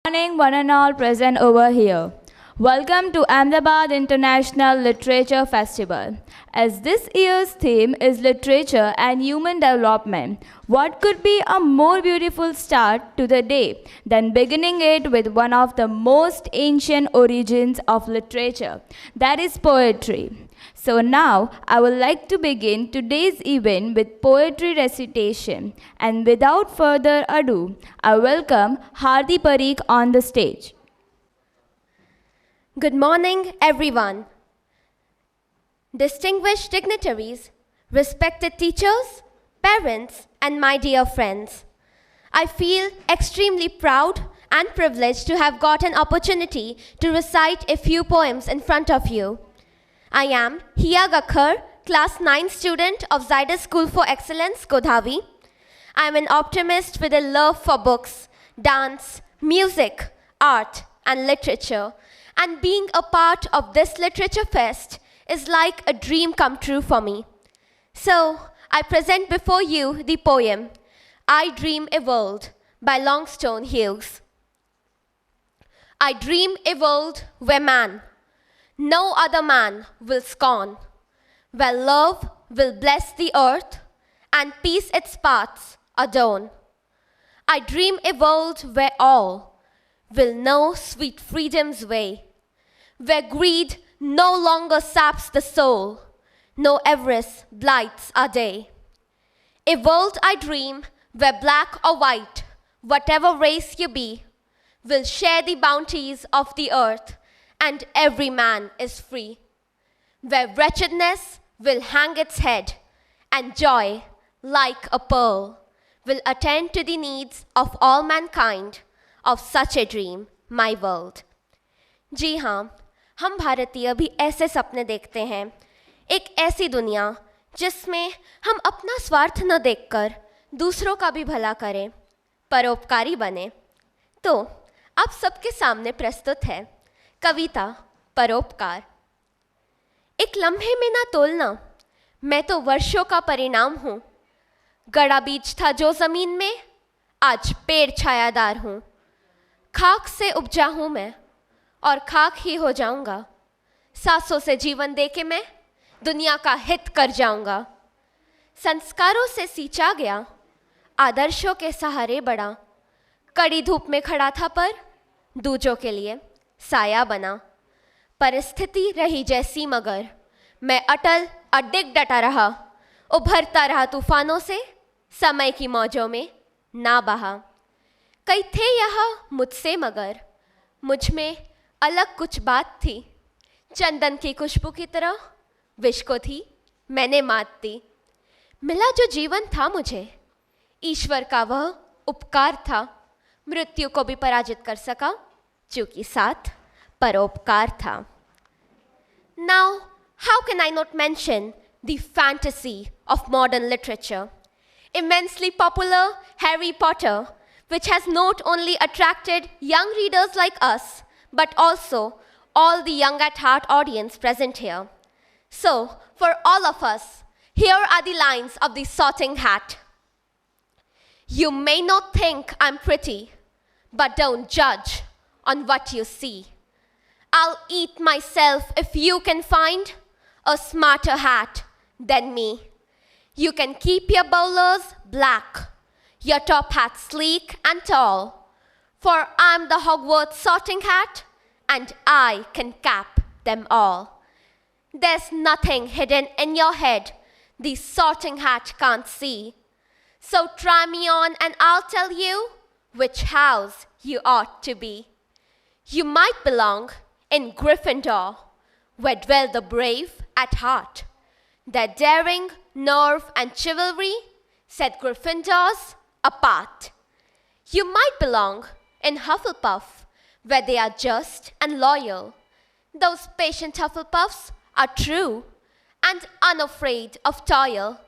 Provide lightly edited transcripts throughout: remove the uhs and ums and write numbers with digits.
Morning, one and all present over here. Welcome to Ahmedabad International Literature Festival. As this year's theme is literature and human development, what could be a more beautiful start to the day than beginning it with one of the most ancient origins of literature, that is poetry. So now I would like to begin today's event with poetry recitation, and without further ado, I welcome Hardi Parikh on the stage. Good morning, everyone. Distinguished dignitaries, respected teachers, parents, and my dear friends. I feel extremely proud and privileged to have got an opportunity to recite a few poems in front of you. I am Hiya Ghakhar, class 9 student of Zydus School for Excellence Godhavi. I am an optimist with a love for books, dance, music, art, and literature. And being a part of this literature fest is like a dream come true for me. So, I present before you the poem, I Dream a World by Longstone Hughes. I dream a world where man, no other man will scorn, where love will bless the earth and peace its paths adorn. I dream a world where all will know sweet freedom's way, where greed no longer saps the soul, no avarice blights our day. A world I dream where black or white, whatever race you be, will share the bounties of the earth and every man is free. Where wretchedness will hang its head and joy, like a pearl, will attend to the needs of all mankind. Of such a dream, my world. जी हाँ, हम भारतीय भी ऐसे सपने देखते हैं, एक ऐसी दुनिया जिसमें हम अपना स्वार्थ न देखकर दूसरों का भी भला करें, परोपकारी बने। तो आप सबके सामने प्रस्तुत है कविता परोपकार। एक लम्हे में ना तोलना, मैं तो वर्षों का परिणाम हूँ। गड़ा बीज था जो जमीन में, आज पेड़ छायादार हूँ। खाक से उपजा हूँ मैं और खाक ही हो जाऊंगा। सांसों से जीवन देके मैं दुनिया का हित कर जाऊंगा। संस्कारों से सींचा गया, आदर्शों के सहारे बढ़ा। कड़ी धूप में खड़ा था पर दूजों के लिए साया बना। परिस्थिति रही जैसी मगर मैं अटल अडिग डटा रहा। उभरता रहा तूफानों से, समय की मौजों में ना बहा। कई थे यहाँ मुझसे मगर मुझ में अलग कुछ बात थी। चंदन की खुशबू की तरह विष को थी मैंने मात दी। मिला जो जीवन था मुझे, ईश्वर का वह उपकार था। मृत्यु को भी पराजित कर सका चूंकि साथ परोपकार था। Now, how can I not mention the fantasy of modern literature? Immensely popular Harry Potter, which has not only attracted young readers like us, but also all the young at heart audience present here. So, for all of us, here are the lines of the Sorting Hat. You may not think I'm pretty, but don't judge on what you see. I'll eat myself if you can find a smarter hat than me. You can keep your bowlers black, your top hat sleek and tall, for I'm the Hogwarts Sorting Hat, and I can cap them all. There's nothing hidden in your head the Sorting Hat can't see. So try me on and I'll tell you which house you ought to be. You might belong in Gryffindor, where dwell the brave at heart. Their daring, nerve, and chivalry set Gryffindors apart. You might belong in Hufflepuff, where they are just and loyal. Those patient Hufflepuffs are true and unafraid of toil.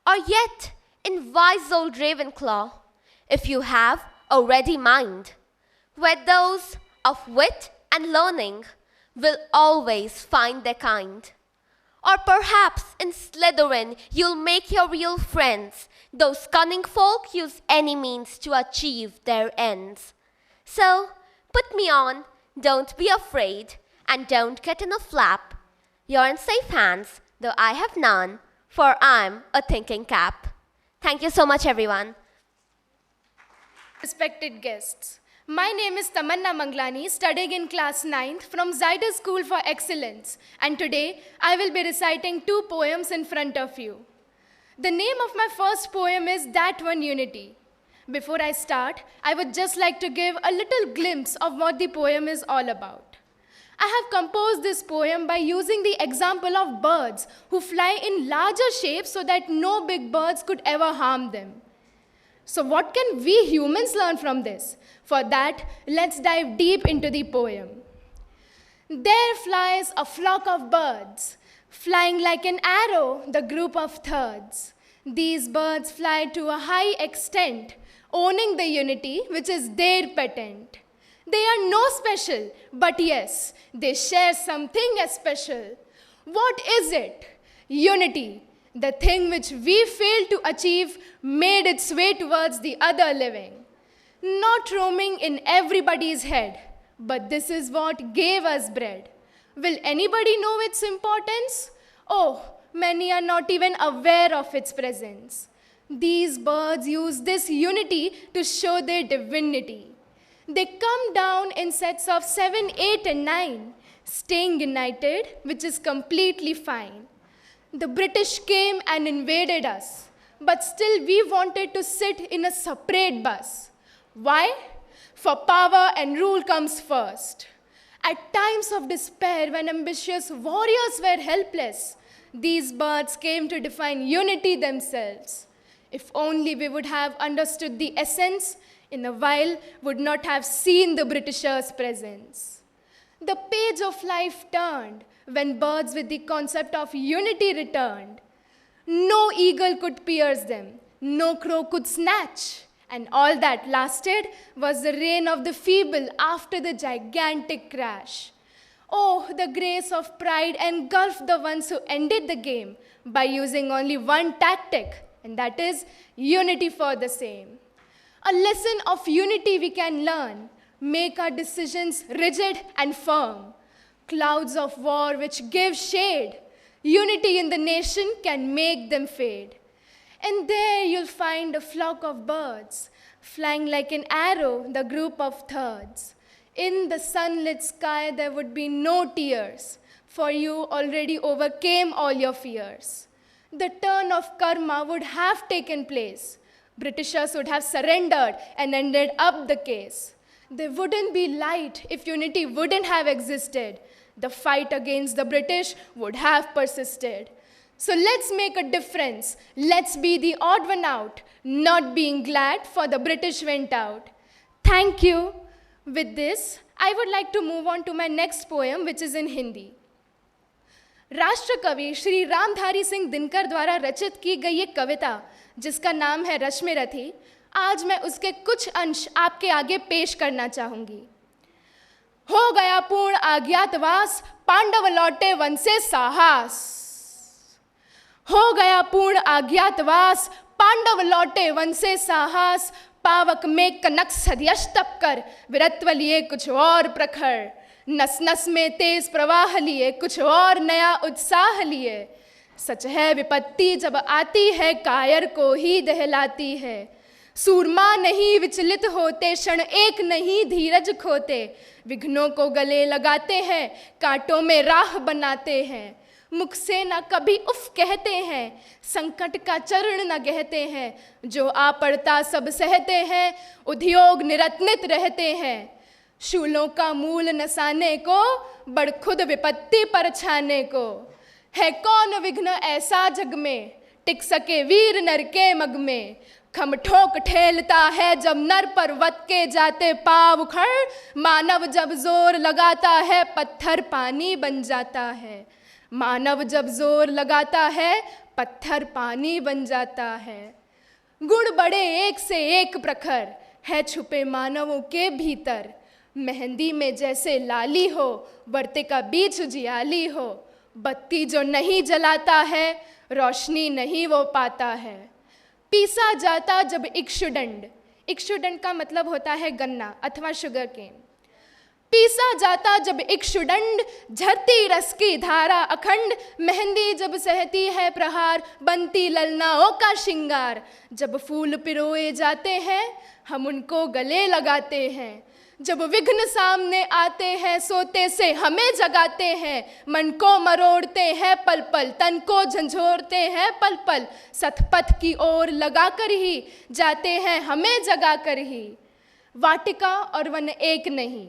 Or yet in wise old Ravenclaw, if you have a ready mind, where those of wit and learning will always find their kind. Or perhaps in Slytherin you'll make your real friends. Those cunning folk use any means to achieve their ends. So, put me on, don't be afraid, and don't get in a flap. You're in safe hands, though I have none, for I'm a thinking cap. Thank you so much, everyone. Respected guests, my name is Tamanna Manglani, studying in class 9th from Zydus School for Excellence, and today I will be reciting 2 poems in front of you. The name of my first poem is That One Unity. Before I start, I would just like to give a little glimpse of what the poem is all about. I have composed this poem by using the example of birds who fly in larger shapes so that no big birds could ever harm them. So what can we humans learn from this? For that, let's dive deep into the poem. There flies a flock of birds, flying like an arrow, the group of thirds. These birds fly to a high extent, owning the unity which is their patent. They are no special, but yes, they share something as special. What is it? Unity. The thing which we failed to achieve made its way towards the other living. Not roaming in everybody's head, but this is what gave us bread. Will anybody know its importance? Oh, many are not even aware of its presence. These birds use this unity to show their divinity. They come down in sets of 7, 8, and 9, staying united, which is completely fine. The British came and invaded us, but still we wanted to sit in a separate bus. Why? For power and rule comes first. At times of despair, when ambitious warriors were helpless, these birds came to define unity themselves. If only we would have understood the essence, in a while would not have seen the Britishers' presence. The page of life turned when birds with the concept of unity returned. No eagle could pierce them, no crow could snatch, and all that lasted was the reign of the feeble after the gigantic crash. Oh, the grace of pride engulfed the ones who ended the game by using only one tactic, and that is unity for the same. A lesson of unity we can learn, make our decisions rigid and firm. Clouds of war which give shade, unity in the nation can make them fade. And there you'll find a flock of birds, flying like an arrow, the group of thirds. In the sunlit sky there would be no tears, for you already overcame all your fears. The turn of karma would have taken place. Britishers would have surrendered and ended up the case. There wouldn't be light if unity wouldn't have existed. The fight against the British would have persisted. So let's make a difference. Let's be the odd one out, not being glad for the British went out. Thank you. With this, I would like to move on to my next poem, which is in Hindi. राष्ट्र कवि श्री रामधारी सिंह दिनकर द्वारा रचित की गई एक कविता जिसका नाम है रश्मि रथी, आज मैं उसके कुछ अंश आपके आगे पेश करना चाहूंगी। हो गया पूर्ण अज्ञातवास, पांडव लौटे वन से साहस। हो गया पूर्ण अज्ञातवास, पांडव लौटे वन से साहस। पावक में कनक सदियश तप कर, वीरत्व लिए कुछ और प्रखर। नस नस में तेज प्रवाह लिए, कुछ और नया उत्साह लिए। सच है विपत्ति जब आती है, कायर को ही दहलाती है। सूरमा नहीं विचलित होते, क्षण एक नहीं धीरज खोते। विघ्नों को गले लगाते हैं, कांटों में राह बनाते हैं। मुख से न कभी उफ कहते हैं, संकट का चरण न गहते हैं। जो आ पड़ता सब सहते हैं, उद्योग निरत्नित रहते हैं। शूलों का मूल नसाने को, बड़ खुद विपत्ति पर छाने को। है कौन विघ्न ऐसा जग में, टिक सके वीर नर के मग में। खम ठोक ठेलता है जब नर पर्वत के जाते पाँव उखड़। मानव जब जोर लगाता है, पत्थर पानी बन जाता है। मानव जब जोर लगाता है, पत्थर पानी बन जाता है। गुण बड़े एक से एक प्रखर, है छुपे मानवों के भीतर। मेहंदी में जैसे लाली हो, बरते का बीच उजियाली हो। बत्ती जो नहीं जलाता है, रोशनी नहीं वो पाता है। पीसा जाता जब इक्षुदंड, इक्शुडंट का मतलब होता है गन्ना अथवा शुगर केन। पीसा जाता जब इक्शुदंड, झरती रस की धारा अखंड, मेहंदी जब सहती है प्रहार, बनती ललनाओं का श्रृंगार। जब फूल पिरोए जाते हैं हम उनको गले लगाते हैं, जब विघ्न सामने आते हैं सोते से हमें जगाते हैं। मन को मरोड़ते हैं पल पल, तन को झंझोरते हैं पल पल, सतपथ की ओर लगा कर ही जाते हैं हमें जगा कर ही। वाटिका और वन एक नहीं,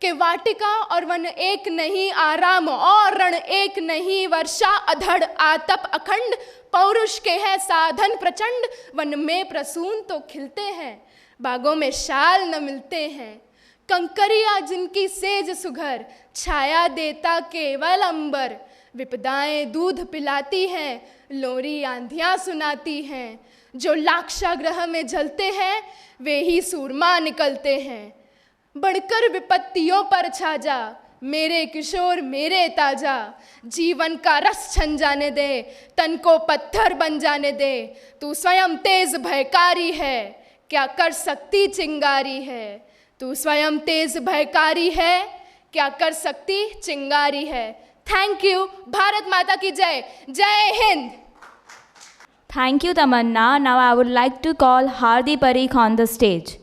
कि वाटिका और वन एक नहीं, आराम और रण एक नहीं, वर्षा अधड़ आतप अखंड, पौरुष के है साधन प्रचंड। वन में प्रसून तो खिलते हैं, बागों में शाल न मिलते हैं, कंकरिया जिनकी सेज सुघर, छाया देता केवल अंबर। विपदाएं दूध पिलाती हैं, लोरी आंधियां सुनाती हैं, जो लाक्षाग्रह में जलते हैं वे ही सूरमा निकलते हैं। बढ़कर विपत्तियों पर छा जा, मेरे किशोर मेरे ताजा, जीवन का रस छन जाने दे, तन को पत्थर बन जाने दे। तू स्वयं तेज भयकारी है, क्या कर सकती चिंगारी है। तू स्वयं तेज भयकारी है, क्या कर सकती चिंगारी है। Thank you. भारत माता की जय। जय Hind. Thank you, Tamanna. Now I would like to call Hardi Parikh on the stage.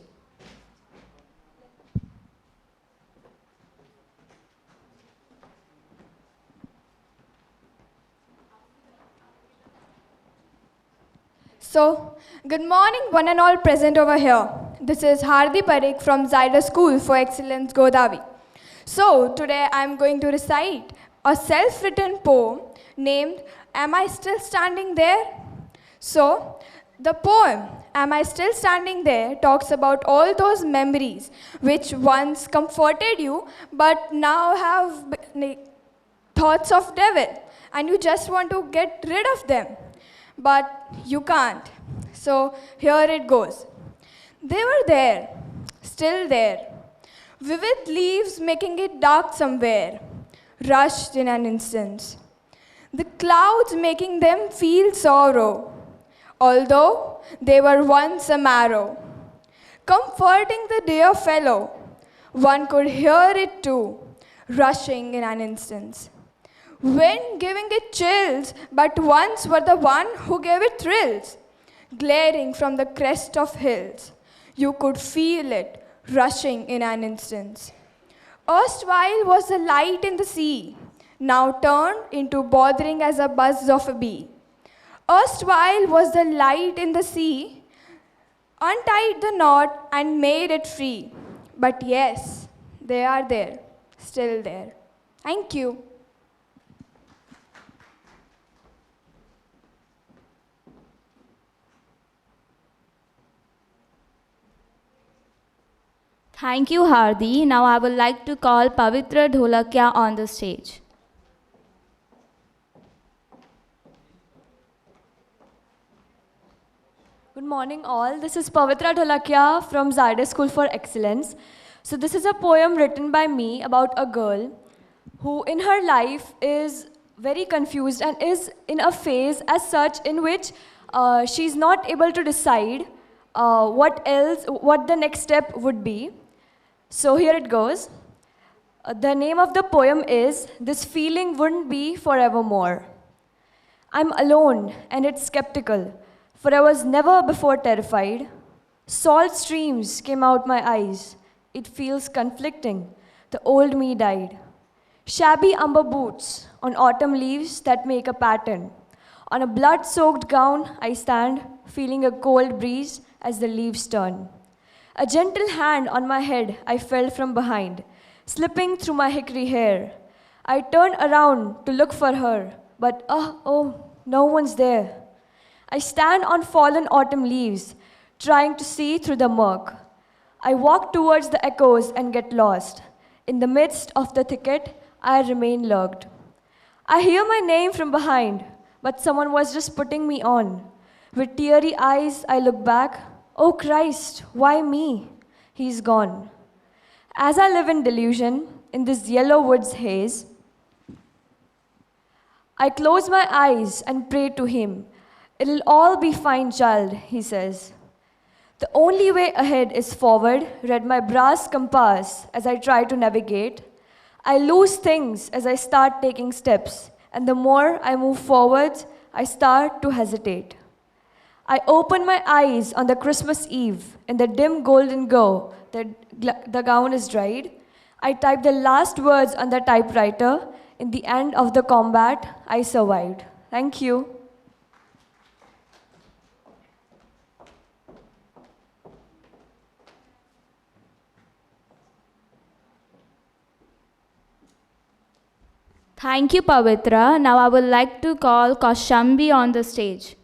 So, good morning one and all present over here. This is Hardi Parikh from Zydus School for Excellence Godhavi. So, today I am going to recite a self-written poem named Am I Still Standing There? So, the poem Am I Still Standing There talks about all those memories which once comforted you but now have thoughts of devil and you just want to get rid of them. But you can't. So here it goes. They were there, still there, vivid leaves making it dark somewhere, rushed in an instant. The clouds making them feel sorrow, although they were once a marrow. Comforting the dear fellow, one could hear it too, rushing in an instant. Wind giving it chills, but once were the one who gave it thrills. Glaring from the crest of hills, you could feel it rushing in an instant. Erstwhile was the light in the sea, now turned into bothering as a buzz of a bee. Erstwhile was the light in the sea, untied the knot and made it free. But yes, they are there, still there. Thank you. Thank you, Hardi. Now I would like to call Pavitra Dholakia on the stage. Good morning all. This is Pavitra Dholakia from Zydus School for Excellence. So this is a poem written by me about a girl who in her life is very confused and is in a phase as such in which she's not able to decide what the next step would be. So here it goes. The name of the poem is This Feeling Wouldn't Be Forevermore. I'm alone and it's skeptical, for I was never before terrified. Salt streams came out my eyes. It feels conflicting. The old me died. Shabby umber boots on autumn leaves that make a pattern. On a blood-soaked gown I stand, feeling a cold breeze as the leaves turn. A gentle hand on my head I felt from behind, slipping through my hickory hair. I turned around to look for her, but no one's there. I stand on fallen autumn leaves, trying to see through the murk. I walk towards the echoes and get lost. In the midst of the thicket, I remain lurked. I hear my name from behind, but someone was just putting me on. With teary eyes, I look back. Oh Christ, why me? He's gone. As I live in delusion, in this yellow woods haze, I close my eyes and pray to him. It'll all be fine, child, he says. The only way ahead is forward, read my brass compass as I try to navigate. I lose things as I start taking steps, and the more I move forwards, I start to hesitate. I open my eyes on the Christmas Eve. In the dim golden glow, the gown is dried. I type the last words on the typewriter. In the end of the combat, I survived. Thank you. Thank you, Pavitra. Now I would like to call Kaushambi on the stage.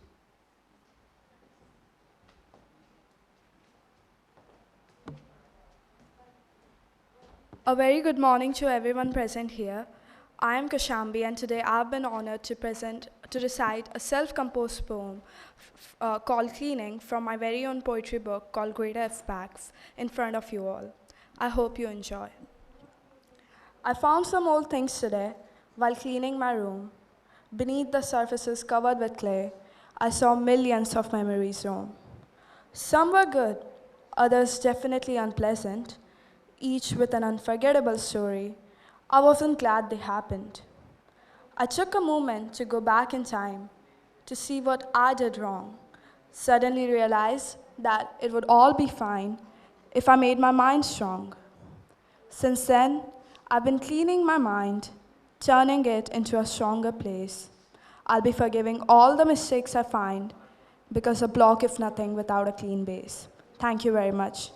A very good morning to everyone present here. I am Kaushambi, and today I've been honored to recite a self-composed poem called Cleaning from my very own poetry book called Greater Facts in front of you all. I hope you enjoy. I found some old things today while cleaning my room. Beneath the surfaces covered with clay, I saw millions of memories roam. Some were good, others definitely unpleasant, each with an unforgettable story. I wasn't glad they happened. I took a moment to go back in time to see what I did wrong. Suddenly realized that it would all be fine if I made my mind strong. Since then, I've been cleaning my mind, turning it into a stronger place. I'll be forgiving all the mistakes I find because a block is nothing without a clean base. Thank you very much.